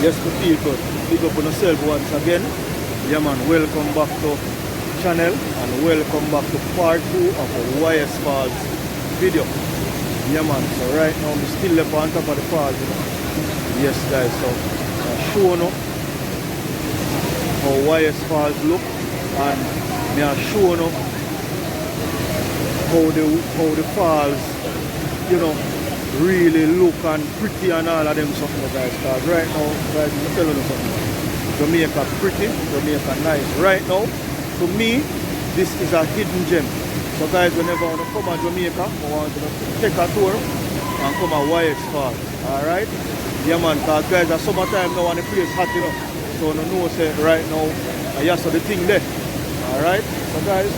Yes, the people, big up on yourself once again. Yeah man, welcome back to channel and welcome back to part 2 of our ysfalls video. Yeah man, so right now I'm still up on top of the falls, you know. Yes guys, so I'm showing you how ysfalls look, and I'm showing you how the falls, you know, really look and pretty and all of them something guys. Because right now, guys, I'm telling you something. Jamaica pretty, Jamaica nice. Right now, to me, this is a hidden gem. So guys, whenever you want to come to Jamaica, I want you to take a tour and come to ysfalls. Alright? Yeah man, because guys, at summertime now and the place hot, you know. So you know say right now, yes, so the thing there. Alright? So guys,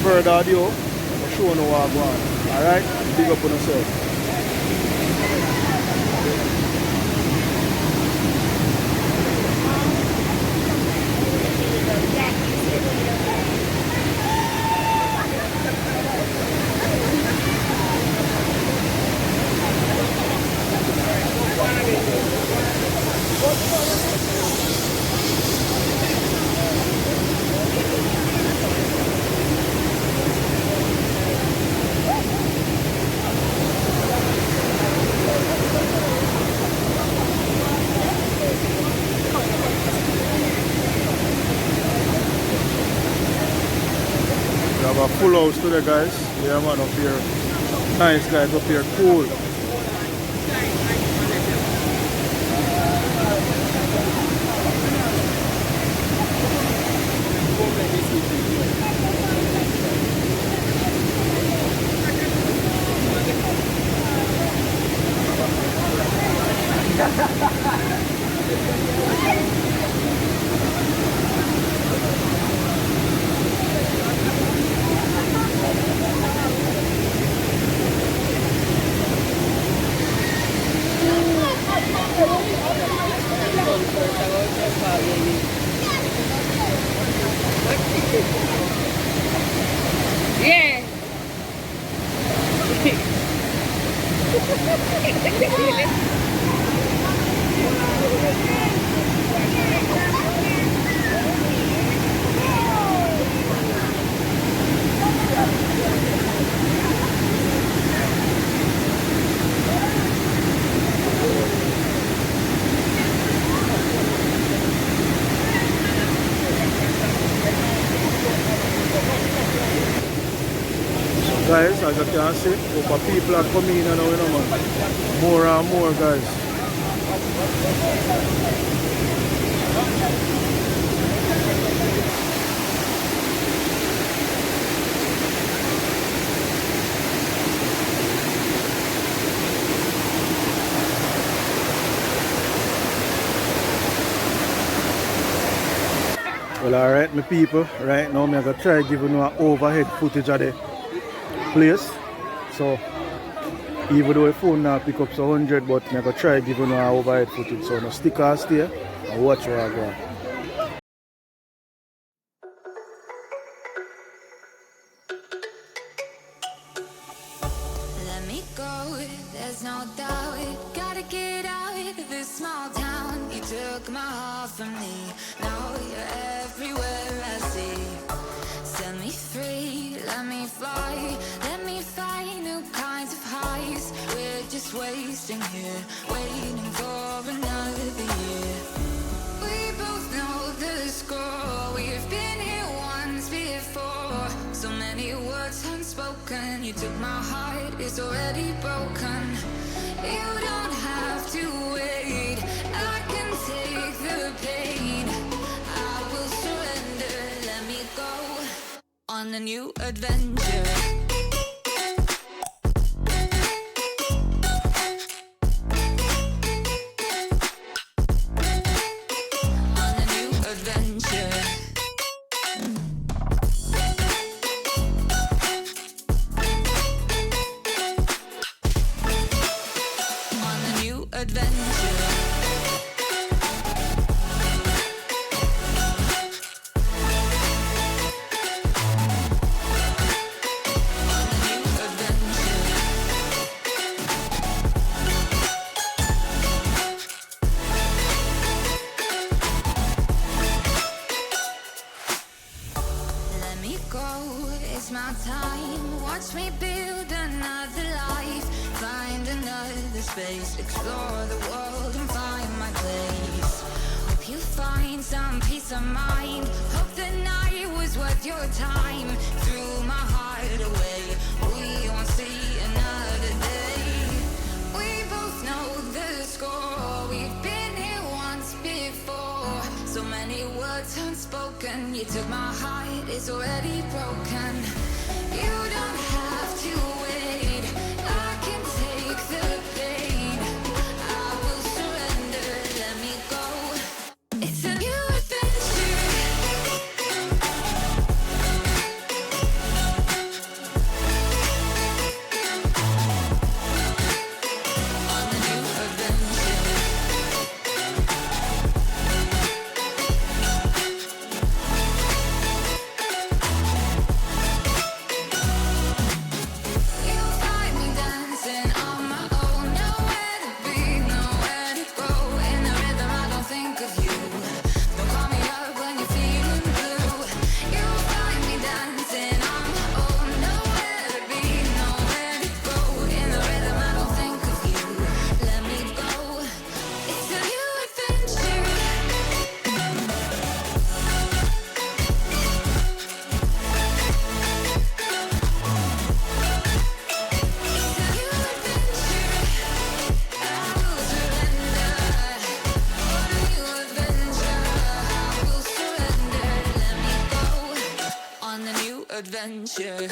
further ado, I'm showing you what I'm going. Alright? Big up on yourself. We have a full house today guys. Yeah man, up here. Nice guys, up here, cool. Yeah. Guys, as you can see, people are coming in and out, you know man. More and more guys. Well, alright, my people, right now I'm going to try giving you an overhead footage of the place. So, even though the phone now pick up so 100, but I'm going to try giving you an overhead footage. So, now stick and stay and watch where I go. Let me go, there's no doubt. Gotta get out of this small town. You took my heart from me, now you're everywhere I see. Set me free, let me fly. Let me find new kinds of highs. We're just wasting here, waiting for another year. We both know the score, we've been here once before. So many words unspoken, you took my heart, it's already broken. You don't have to wait, I can take the pain. I will surrender, let me go on a new adventure. time. Watch me build another life, find another space, explore the world and find my place. Hope you find some peace of mind. Hope the night was worth your time. Threw my heart away, we won't see another day. We both know the score, we've been here once before. So many words unspoken, you took my heart, it's already broken. You don't have to wait, I can take the pain. I will surrender, let me go. It's a new adventure. On the new adventure. You'll find me dancing on my own. Nowhere to be, nowhere to go. In the rhythm I don't think of you. Don't call me up when you're feeling blue. You'll find me dancing on my own. Nowhere to be, nowhere to go. In the rhythm I don't think of you. Let me go. It's a new adventure. On the new adventure.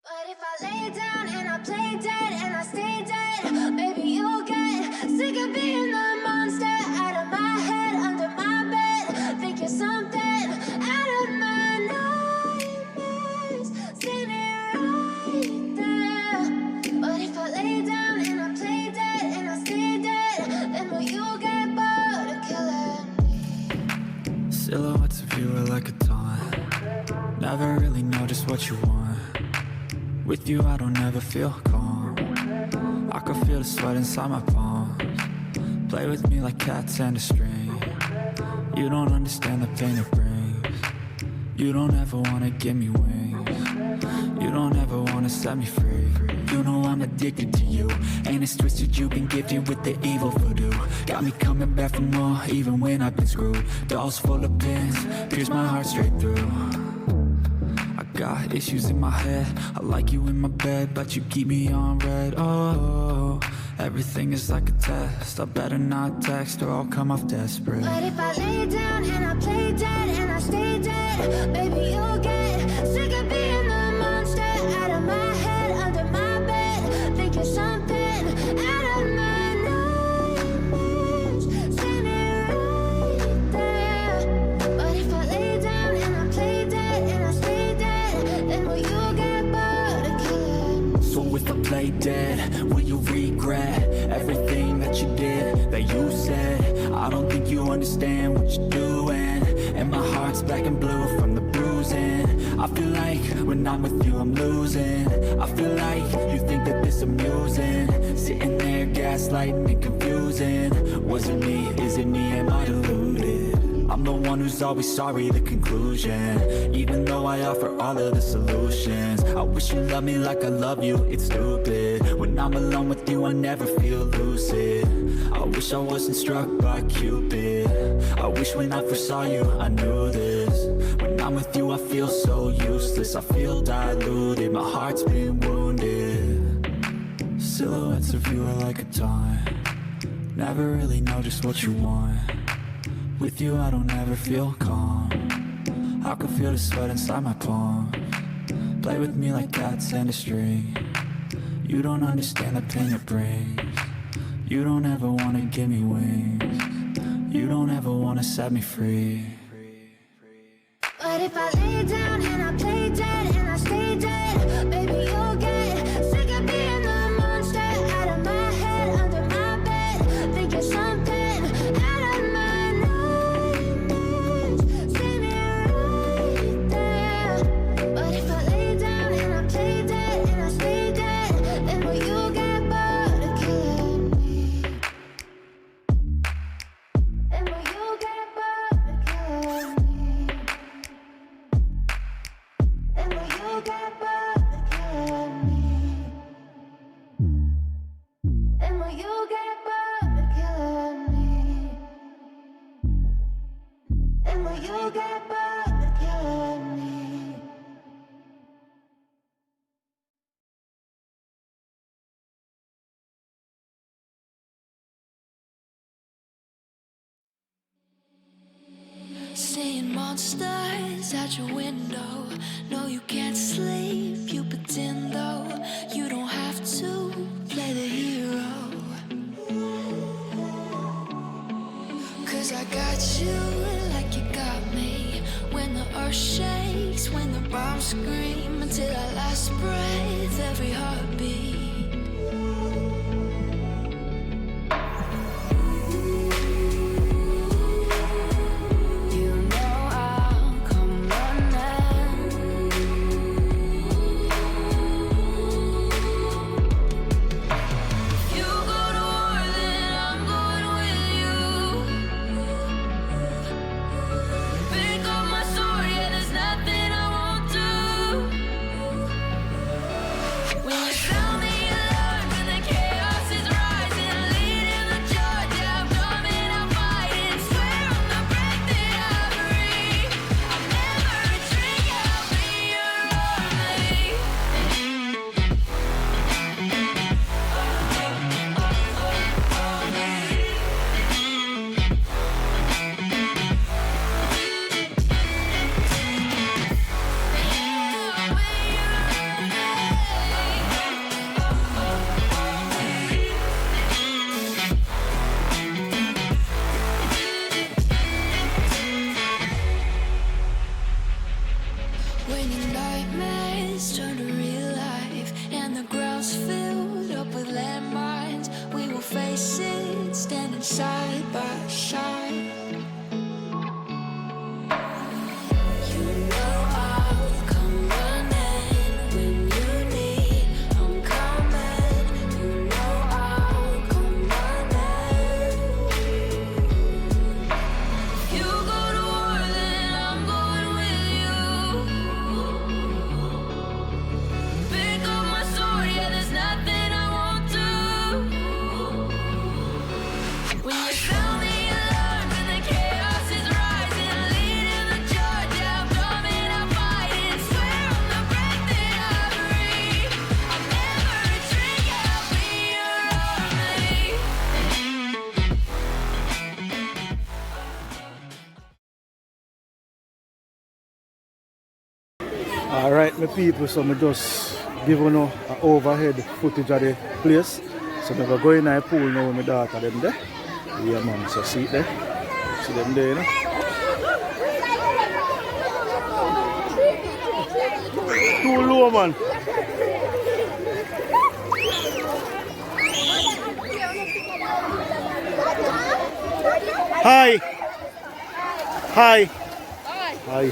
But if I lay down and I play dead and I stay dead, maybe you'll get sick of being the monster out of my head, under my bed. Think you're something out of my nightmares, standing right there. But if I lay down and I play dead and I stay dead, then will you get bored of killing me? Silhouettes of you are like a taunt. Never really know just what you want. With you I don't ever feel calm. I can feel the sweat inside my palms. Play with me like cats and a string. You don't understand the pain it brings. You don't ever wanna give me wings. You don't ever wanna set me free. You know I'm addicted to you, and it's twisted, you've been gifted with the evil voodoo. Got me coming back for more, even when I've been screwed. Dolls full of pins, pierce my heart straight through. I got issues in my head, I like you in my bed, but you keep me on red. Oh, everything is like a test, I better not text or I'll come off desperate. But if I lay down and I play dead and I stay dead, maybe you'll get sick of being the monster out of my head, under my bed. Think you're something out of my nightmares, standing right there. But if I lay down and I play dead and I stay dead, then will you get bored of killing me? So if I play dead, will you regret everything that you did, that you said? I don't think you understand what you're doing, and my heart's black and blue from the bruising. I feel like when I'm with you I'm losing. I feel like you think that this amusing, sitting there gaslighting and confusing. Was it me? Is it me? Am I deluded? I'm the one who's always sorry, the conclusion. Even though I offer all of the solutions, I wish you loved me like I love you, it's stupid. When I'm alone with you I never feel lucid. I wish I wasn't struck by Cupid. I wish when I first saw you I knew this. When I'm with you I feel so useless, I feel diluted, my heart's been wounded. Silhouettes of you are like a taunt. Never really know just what you want. With you I don't ever feel calm. I can feel the sweat inside my palms. Play with me like cats and a string. You don't understand the pain it brings. You don't ever wanna give me wings. You don't ever wanna set me free. But if I lay down and I play dead and I stay dead, maybe you'll get sick of being the monster out of my head, under my bed. Think you're something out of my nightmares, standing right there. But if I lay down and I play dead and I stay dead, then will you get bored of killing me? you get back at me. Seeing monsters at your window. No, you can't sleep, you pretend though. You don't have to play the hero. 'Cause I got you like you got me. When the earth shakes, when the bombs scream, until our last breath, every heartbeat. Alright, my people, so I just give you an overhead footage of the place. So I'm going to go in the pool now with my daughter them there. Yeah man, so see it there. See them there, you know. Too low, man. Hi. Hi. Hi.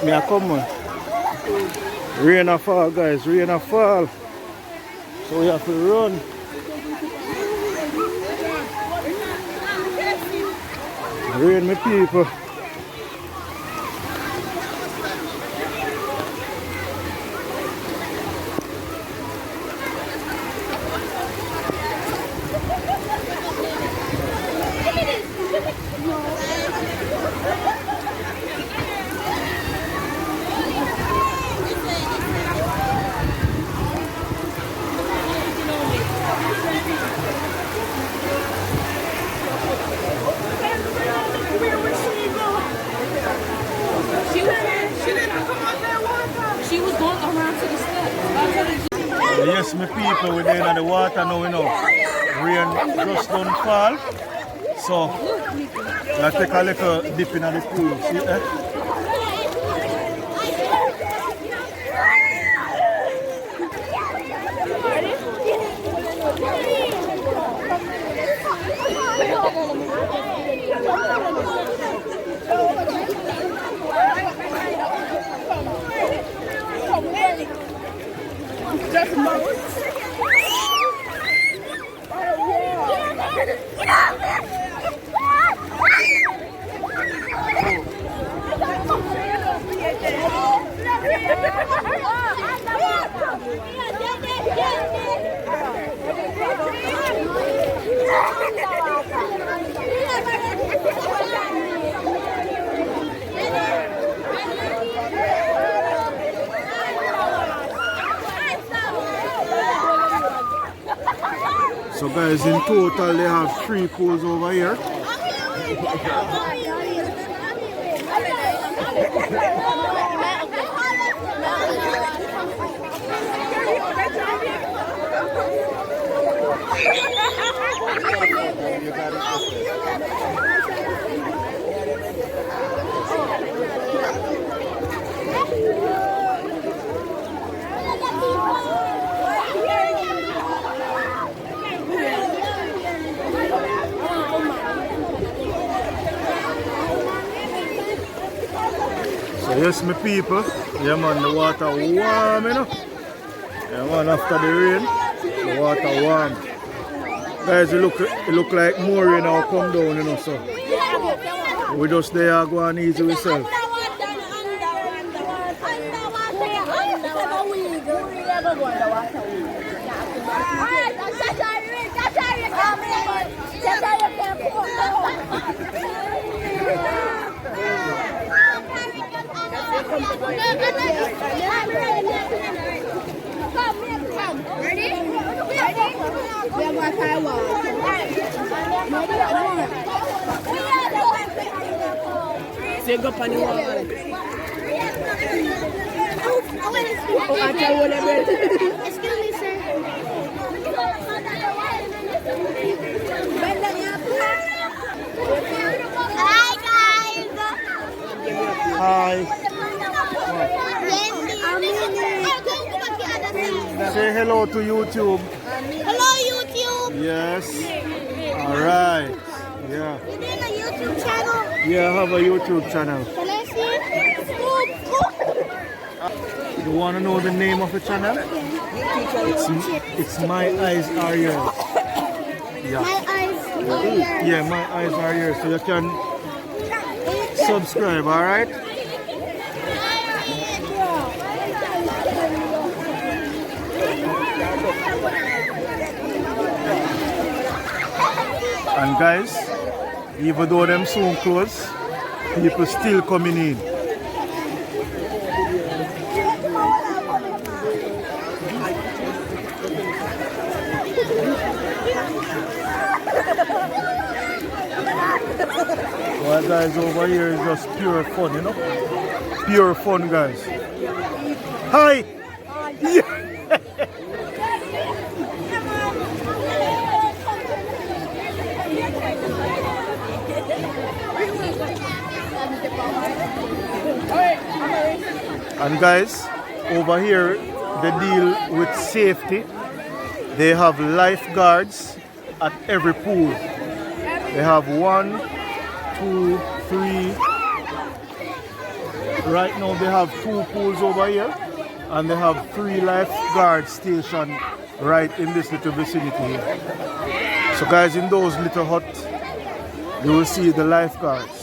Me a come on. Rain a fall, guys, rain a fall. So we have to run. Rain, my people. Yes, my people, we're there in the water now, you know. Rain just don't fall. So, let's take a little dip in the pool. See, eh? So guys, in total they have 3 pools over here. So yes, my people, yeah man, the water warm, you know. Yeah man, after the rain, the water warm. Guys, it look like more rain now come down, you know, so we just there go and easy ourselves. Ready? Say go on the wall. Excuse me, sir. Hi, guys. Hi. Say hello to YouTube. Hello, YouTube. Yes. Alright. Yeah. You doing a YouTube channel? Yeah, I have a YouTube channel. Can I see it? You want to know the name of the channel? It's My Eyes Are Yours. Yeah. My eyes are yours. Yeah, My Eyes Are Yours. So you can subscribe, alright? And guys, even though them soon close, people still coming in. Well guys, over here is just pure fun, you know? Pure fun, guys. Hi! And guys, over here they deal with safety. They have lifeguards at every pool. They have 1, 2, 3. Right now they have 2 pools over here, and they have 3 lifeguards stationed right in this little vicinity here. So guys, in those little huts, you will see the lifeguards.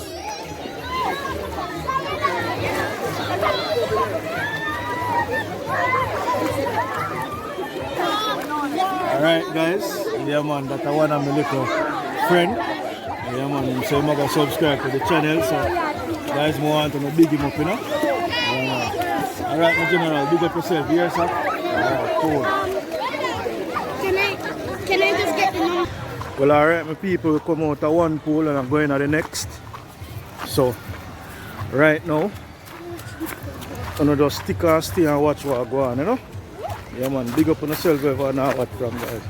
Alright guys, yeah man, that's one of my little friend. Yeah man, so I'm gonna subscribe to the channel, so guys more want to big him up, you know? Alright my general, big up yourself, here sir? Alright, cool. Can I just get the number? Well alright my people, we come out of one pool and I'm going to the next. So, right now, I'm gonna just stick and stay and watch what go on, you know? Yeah man, big up on yourself if I know what from guys.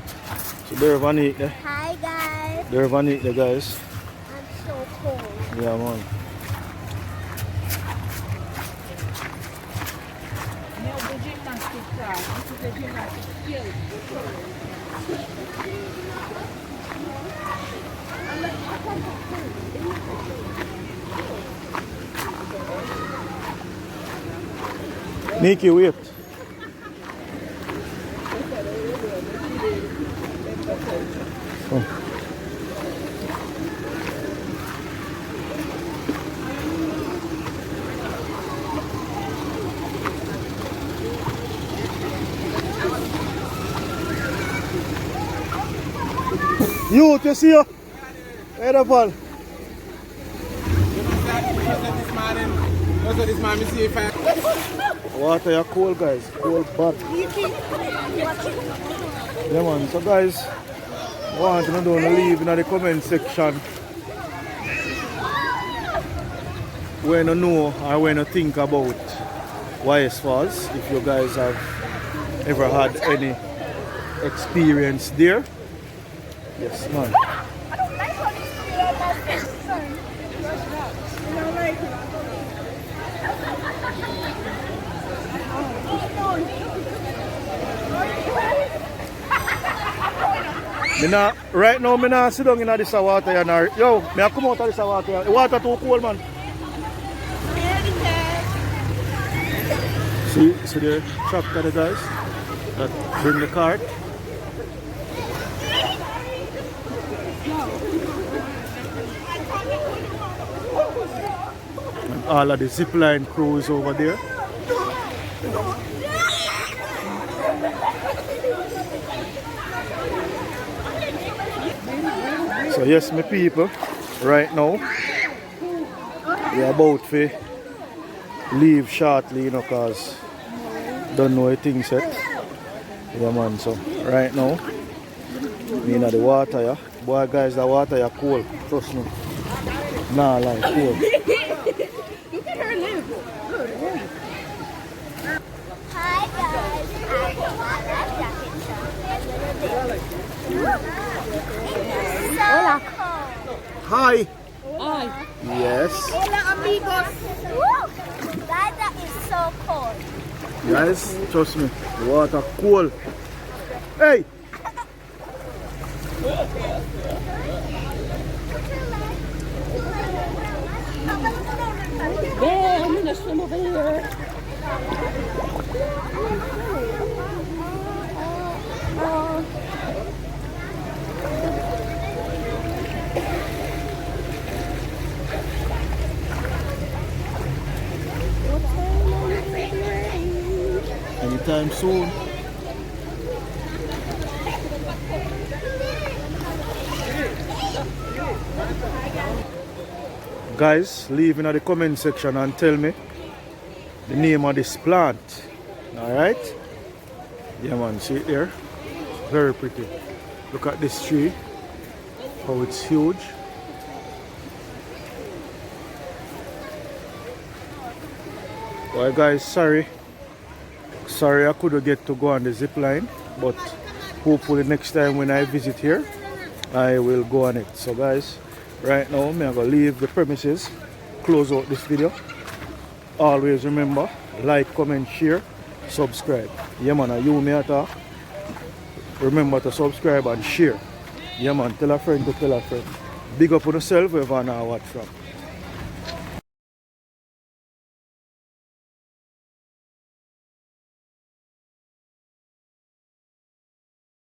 So there Vanik there. Hi guys. There Vanik there guys. I'm so cold. Yeah man. Nikki, wait. Oh. You see you? Hey, the ball. Water is cold, guys. Cold, bad. Yeah, man. So, guys, want to know, leave in the comment section when you know or when you think about ysfalls, if you guys have ever had any experience there. Yes, man. Right now, I'm not sit down in this water. Yo, I come out of this water. The water too cold, man. See the tractor, guys, that bring the cart. And all of the zipline crews over there. So yes, my people, right now we are about to leave shortly, you know, cause don't know a thing set. Yeah, man. So right now, me in the water, yeah. Boy, guys, the water is cold. Trust me. Nah, like cold. Look at her live. Hi guys, I have my life jacket on. Hola. Hi. Hi. Yes. Hola, amigos. Woo! That is so cold. Guys, trust me, the water cold. Hey. Yeah, I'm gonna swim over here. Anytime soon. Guys, leave in the comment section and tell me the name of this plant. Alright? Yeah, man, see it there? Very pretty. Look at this tree, how it's huge. Well, guys, sorry I couldn't get to go on the zip line, but hopefully next time when I visit here I will go on it. So guys, right now I'm gonna leave the premises, close out this video. Always remember, like, comment, share, subscribe. Yeah, man, you me talk. Remember to subscribe and share. Yeah, man, tell a friend to tell a friend. Big up on yourself wherever you watch from.